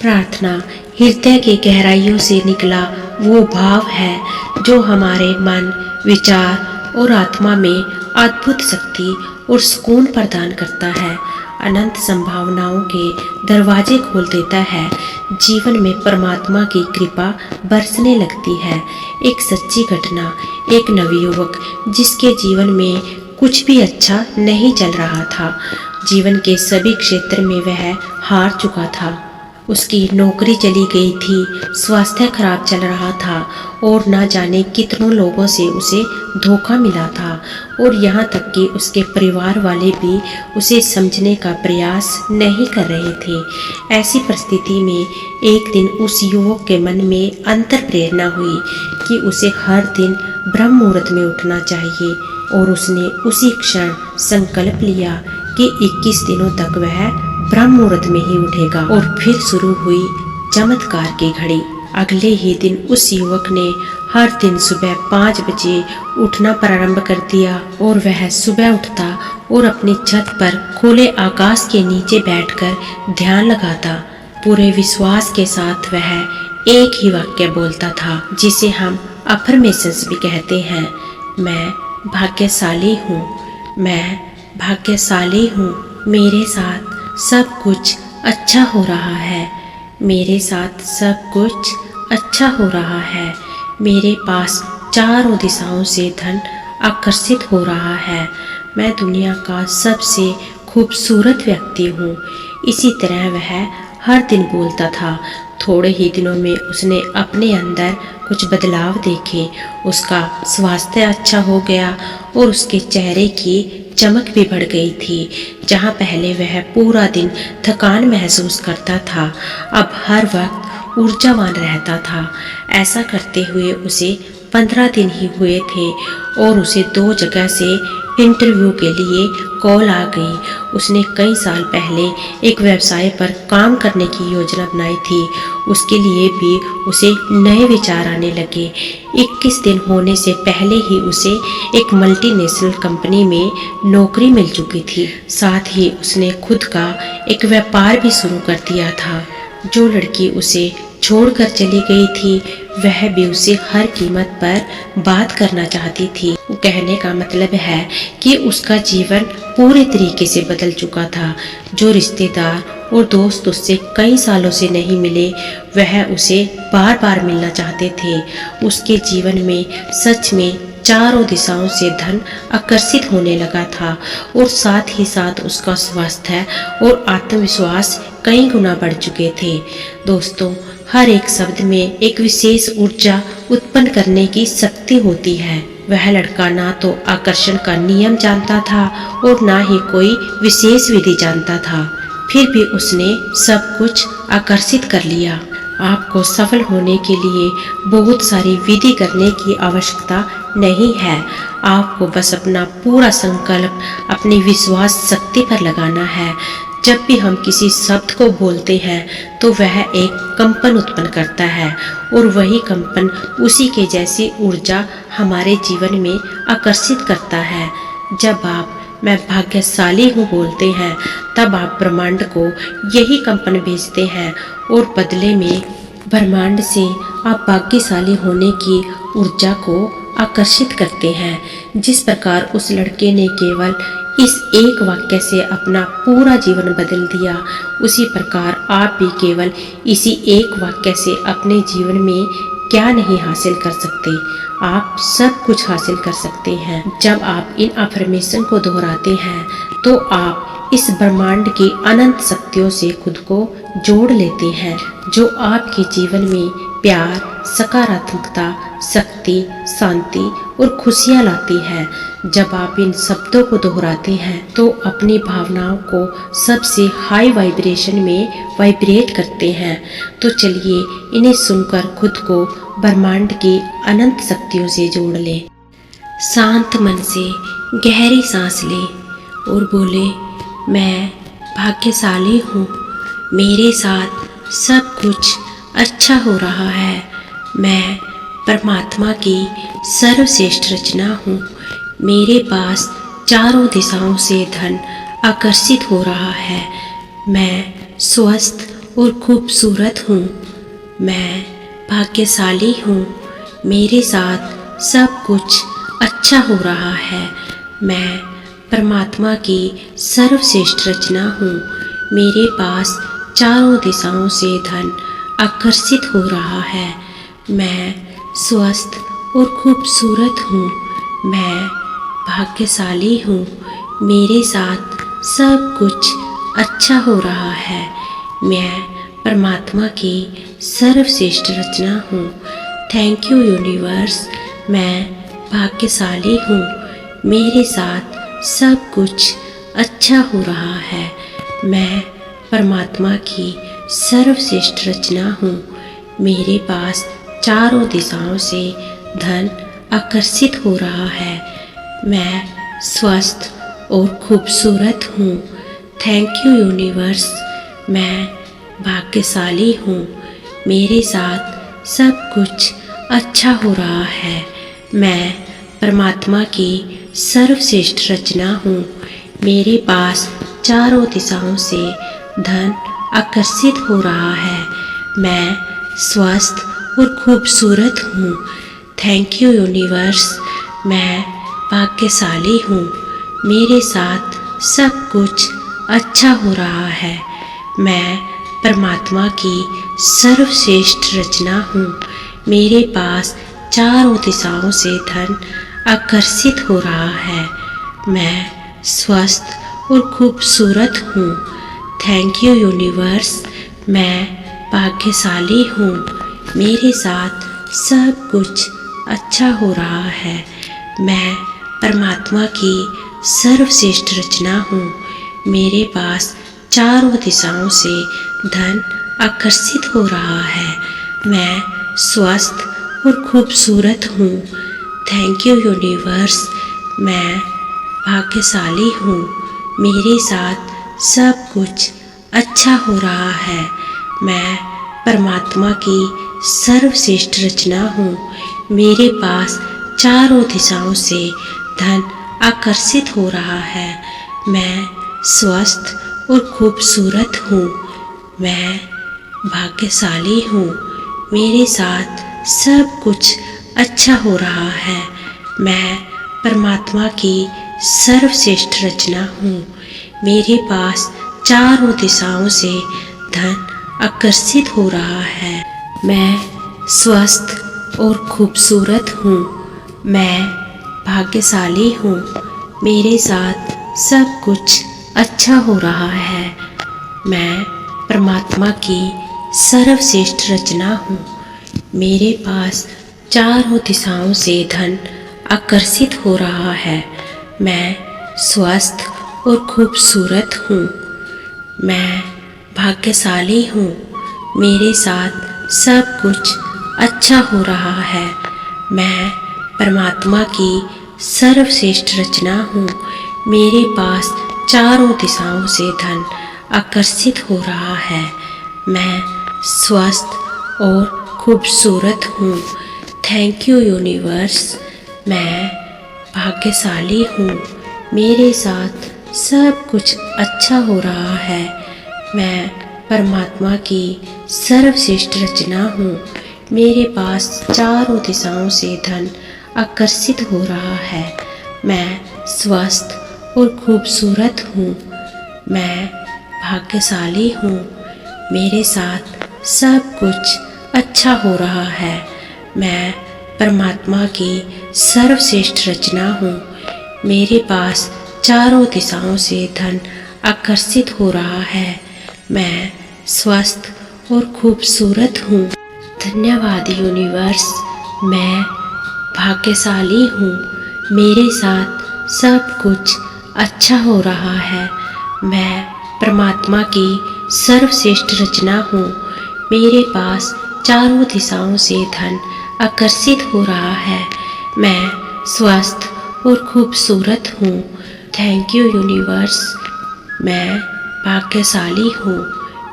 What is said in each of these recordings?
प्रार्थना हृदय की गहराइयों से निकला वो भाव है जो हमारे मन, विचार और आत्मा में अद्भुत शक्ति और सुकून प्रदान करता है, अनंत संभावनाओं के दरवाजे खोल देता है। जीवन में परमात्मा की कृपा बरसने लगती है। एक सच्ची घटना, एक नवयुवक जिसके जीवन में कुछ भी अच्छा नहीं चल रहा था। जीवन के सभी क्षेत्र में वह हार चुका था। उसकी नौकरी चली गई थी, स्वास्थ्य खराब चल रहा था और ना जाने कितनों लोगों से उसे धोखा मिला था और यहाँ तक कि उसके परिवार वाले भी उसे समझने का प्रयास नहीं कर रहे थे। ऐसी परिस्थिति में एक दिन उस युवक के मन में अंतर प्रेरणा हुई कि उसे हर दिन ब्रह्म मुहूर्त में उठना चाहिए और उसने उसी क्षण संकल्प लिया कि 21 दिनों तक वह ब्रह्म मुहूर्त में ही उठेगा। और फिर शुरू हुई चमत्कार की घड़ी। अगले ही दिन उस युवक ने हर दिन सुबह 5 बजे उठना प्रारंभ कर दिया और वह सुबह उठता और अपनी छत पर खुले आकाश के नीचे बैठकर ध्यान लगाता। पूरे विश्वास के साथ वह एक ही वाक्य बोलता था जिसे हम अफर्मेशंस भी कहते हैं, मैं भाग्यशाली हूँ, मैं भाग्यशाली हूँ, मेरे साथ सब कुछ अच्छा हो रहा है, मेरे साथ सब कुछ अच्छा हो रहा है, मेरे पास चारों दिशाओं से धन आकर्षित हो रहा है, मैं दुनिया का सबसे खूबसूरत व्यक्ति हूँ। इसी तरह वह हर दिन बोलता था। थोड़े ही दिनों में उसने अपने अंदर कुछ बदलाव देखे। उसका स्वास्थ्य अच्छा हो गया और उसके चेहरे की चमक भी बढ़ गई थी। जहाँ पहले वह पूरा दिन थकान महसूस करता था, अब हर वक्त ऊर्जावान रहता था। ऐसा करते हुए उसे 15 दिन ही हुए थे और उसे 2 जगह से इंटरव्यू के लिए कॉल आ गई। उसने कई साल पहले एक व्यवसाय पर काम करने की योजना बनाई थी। उसके लिए भी उसे नए विचार आने लगे। 21 दिन होने से पहले ही उसे एक मल्टीनेशनल कंपनी में नौकरी मिल चुकी थी। साथ ही उसने खुद का एक व्यापार भी शुरू कर दिया था। जो लड़की उसे छोड़कर चली गई थी वह भी उसे हर कीमत पर बात करना चाहती थी। कहने का मतलब है कि उसका जीवन पूरे तरीके से बदल चुका था। जो रिश्तेदार और दोस्त उससे कई सालों से नहीं मिले वह उसे बार बार मिलना चाहते थे। उसके जीवन में सच में चारों दिशाओं से धन आकर्षित होने लगा था और साथ ही साथ उसका स्वास्थ्य और आत्मविश्वास कई गुना बढ़ चुके थे। दोस्तों, हर एक शब्द में एक विशेष ऊर्जा उत्पन्न करने की शक्ति होती है। वह लड़का ना तो आकर्षण का नियम जानता था और ना ही कोई विशेष विधि जानता था, फिर भी उसने सब कुछ आकर्षित कर लिया। आपको सफल होने के लिए बहुत सारी विधि करने की आवश्यकता नहीं है। आपको बस अपना पूरा संकल्प अपनी विश्वास शक्ति पर लगाना है। जब भी हम किसी शब्द को बोलते हैं तो वह एक कंपन उत्पन्न करता है और वही कंपन उसी के जैसी ऊर्जा हमारे जीवन में आकर्षित करता है। जब आप मैं भाग्यशाली हूँ बोलते हैं तब आप ब्रह्मांड को यही कंपन भेजते हैं और बदले में ब्रह्मांड से आप भाग्यशाली होने की ऊर्जा को आकर्षित करते हैं। जिस प्रकार उस लड़के ने केवल इस एक वाक्य से अपना पूरा जीवन बदल दिया, उसी प्रकार आप भी केवल इसी एक वाक्य से अपने जीवन में क्या नहीं हासिल कर सकते। आप सब कुछ हासिल कर सकते हैं। जब आप इन अफर्मेशन को दोहराते हैं तो आप इस ब्रह्मांड की अनंत शक्तियों से खुद को जोड़ लेते हैं जो आपके जीवन में प्यार, सकारात्मकता, शक्ति, शांति और खुशियाँ लाती है। जब आप इन शब्दों को दोहराते हैं तो अपनी भावनाओं को सबसे हाई वाइब्रेशन में वाइब्रेट करते हैं। तो चलिए इन्हें सुनकर खुद को ब्रह्मांड की अनंत शक्तियों से जोड़ लें। शांत मन से गहरी सांस लें और बोले, मैं भाग्यशाली हूँ, मेरे साथ सब कुछ अच्छा हो रहा है, मैं परमात्मा की सर्वश्रेष्ठ रचना हूँ, मेरे पास चारों दिशाओं से धन आकर्षित हो रहा है, मैं स्वस्थ और खूबसूरत हूँ। मैं भाग्यशाली हूँ। मेरे साथ सब कुछ अच्छा हो रहा है। मैं परमात्मा की सर्वश्रेष्ठ रचना हूँ। मेरे पास चारों दिशाओं से धन आकर्षित हो रहा है। मैं स्वस्थ और खूबसूरत हूँ। मैं भाग्यशाली हूँ। मेरे साथ सब कुछ अच्छा हो रहा है। मैं परमात्मा की सर्वश्रेष्ठ रचना हूँ। Thank you universe. मैं भाग्यशाली हूँ। मेरे साथ सब कुछ अच्छा हो रहा है। मैं परमात्मा की सर्वश्रेष्ठ रचना हूँ। मेरे पास चारों दिशाओं से धन आकर्षित हो रहा है। मैं स्वस्थ और खूबसूरत हूँ। Thank you universe. मैं भाग्यशाली हूँ। मेरे साथ सब कुछ अच्छा हो रहा है। मैं परमात्मा की सर्वश्रेष्ठ रचना हूँ। मेरे पास चारों दिशाओं से धन आकर्षित हो रहा है। मैं स्वस्थ और खूबसूरत हूँ। Thank you universe. मैं भाग्यशाली हूँ। मेरे साथ सब कुछ अच्छा हो रहा है। मैं परमात्मा की सर्वश्रेष्ठ रचना हूँ। मेरे पास चारों दिशाओं से धन आकर्षित हो रहा है। मैं स्वस्थ और खूबसूरत हूँ। Thank you universe. मैं भाग्यशाली हूँ। मेरे साथ सब कुछ अच्छा हो रहा है। मैं परमात्मा की सर्वश्रेष्ठ रचना हूँ। मेरे पास चारों दिशाओं से धन आकर्षित हो रहा है। मैं स्वस्थ और खूबसूरत हूँ। Thank you universe. मैं भाग्यशाली हूँ। मेरे साथ सब कुछ अच्छा हो रहा है। मैं परमात्मा की सर्वश्रेष्ठ रचना हूँ। मेरे पास चारों दिशाओं से धन आकर्षित हो रहा है। मैं स्वस्थ और खूबसूरत हूँ। मैं भाग्यशाली हूँ। मेरे साथ सब कुछ अच्छा हो रहा है। मैं परमात्मा की सर्वश्रेष्ठ रचना हूँ। मेरे पास चारों दिशाओं से धन आकर्षित हो रहा है। मैं स्वस्थ और खूबसूरत हूँ। मैं भाग्यशाली हूँ। मेरे साथ सब कुछ अच्छा हो रहा है। मैं परमात्मा की सर्वश्रेष्ठ रचना हूँ। मेरे पास चारों दिशाओं से धन आकर्षित हो रहा है। मैं स्वस्थ और खूबसूरत हूँ। मैं भाग्यशाली हूँ। मेरे साथ सब कुछ अच्छा हो रहा है। मैं परमात्मा की सर्वश्रेष्ठ रचना हूँ। मेरे पास चारों दिशाओं से धन आकर्षित हो रहा है। मैं स्वस्थ और खूबसूरत हूँ। Thank you universe. मैं भाग्यशाली हूँ। मेरे साथ सब कुछ अच्छा हो रहा है। मैं परमात्मा की सर्वश्रेष्ठ रचना हूँ। मेरे पास चारों दिशाओं से धन आकर्षित हो रहा है। मैं स्वस्थ और खूबसूरत हूँ। मैं भाग्यशाली हूँ। मेरे साथ सब कुछ अच्छा हो रहा है। मैं परमात्मा की सर्वश्रेष्ठ रचना हूँ। मेरे पास चारों दिशाओं से धन आकर्षित हो रहा है। मैं स्वस्थ और खूबसूरत हूँ। धन्यवाद यूनिवर्स। मैं भाग्यशाली हूँ। मेरे साथ सब कुछ अच्छा हो रहा है। मैं परमात्मा की सर्वश्रेष्ठ रचना हूँ। मेरे पास चारों दिशाओं से धन आकर्षित हो रहा है। मैं स्वस्थ और खूबसूरत हूँ। Thank you universe. मैं भाग्यशाली हूँ।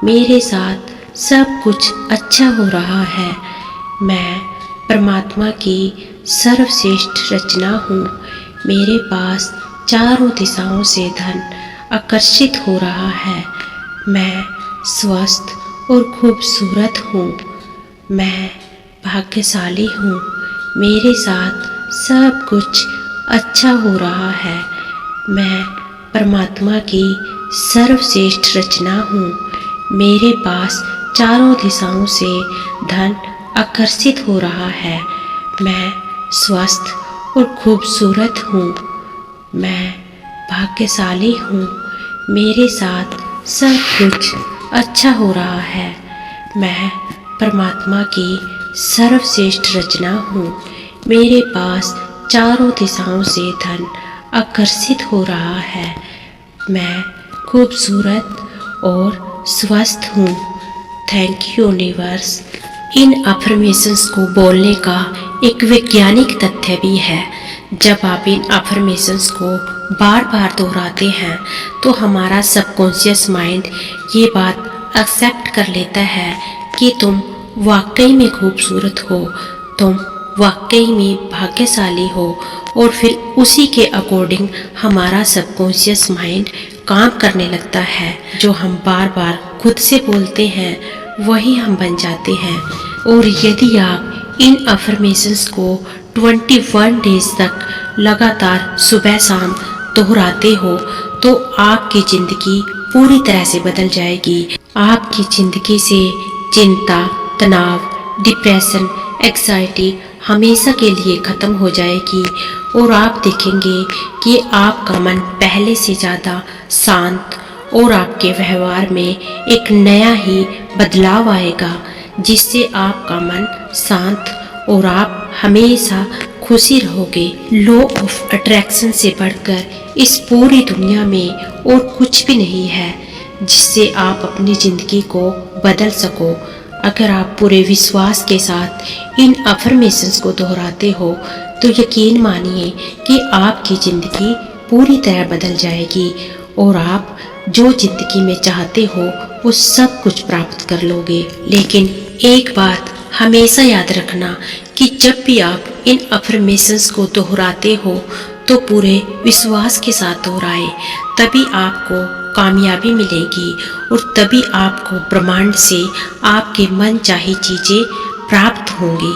मेरे साथ सब कुछ अच्छा हो रहा है। मैं परमात्मा की सर्वश्रेष्ठ रचना हूँ। मेरे पास चारों दिशाओं से धन आकर्षित हो रहा है। मैं स्वस्थ और खूबसूरत हूँ। मैं भाग्यशाली हूँ। मेरे साथ सब कुछ अच्छा हो रहा है। मैं परमात्मा की सर्वश्रेष्ठ रचना हूँ। मेरे पास चारों दिशाओं से धन आकर्षित हो रहा है। मैं स्वस्थ और खूबसूरत हूँ। मैं भाग्यशाली हूँ। मेरे साथ सब कुछ अच्छा हो रहा है। मैं परमात्मा की सर्वश्रेष्ठ रचना हूँ। मेरे पास चारों दिशाओं से धन आकर्षित हो रहा है। मैं खूबसूरत और स्वस्थ हूँ। Thank you universe. In affirmations को बोलने का एक वैज्ञानिक तथ्य भी है। जब आप इन अफर्मेशंस को बार बार दोहराते हैं तो हमारा सबकॉन्शियस माइंड ये बात एक्सेप्ट कर लेता है कि तुम वाकई में खूबसूरत हो, तुम वाकई में भाग्यशाली हो, और फिर उसी के अकॉर्डिंग हमारा सबकॉन्शियस माइंड काम करने लगता है। जो हम बार बार खुद से बोलते हैं वही हम बन जाते हैं। और यदि आप इन अफर्मेशंस को 21 डेज तक लगातार सुबह शाम दोहराते हो तो आपकी ज़िंदगी पूरी तरह से बदल जाएगी। आपकी ज़िंदगी से चिंता, तनाव, डिप्रेशन, एंग्जाइटी हमेशा के लिए ख़त्म हो जाएगी और आप देखेंगे कि आपका मन पहले से ज़्यादा शांत और आपके व्यवहार में एक नया ही बदलाव आएगा, जिससे आपका मन शांत और आप हमेशा खुशी रहोगे। लॉ ऑफ अट्रैक्शन से बढ़कर इस पूरी दुनिया में और कुछ भी नहीं है जिससे आप अपनी ज़िंदगी को बदल सको। अगर आप पूरे विश्वास के साथ इन अफर्मेशंस को दोहराते हो तो यकीन मानिए कि आपकी ज़िंदगी पूरी तरह बदल जाएगी और आप जो ज़िंदगी में चाहते हो वो सब कुछ प्राप्त कर लोगे। लेकिन एक बात हमेशा याद रखना कि जब भी आप इन अफर्मेशंस को दोहराते हो तो पूरे विश्वास के साथ दोहराए, तभी आपको कामयाबी मिलेगी और तभी आपको ब्रह्मांड से आपके मन चाही चीज़ें प्राप्त होंगी।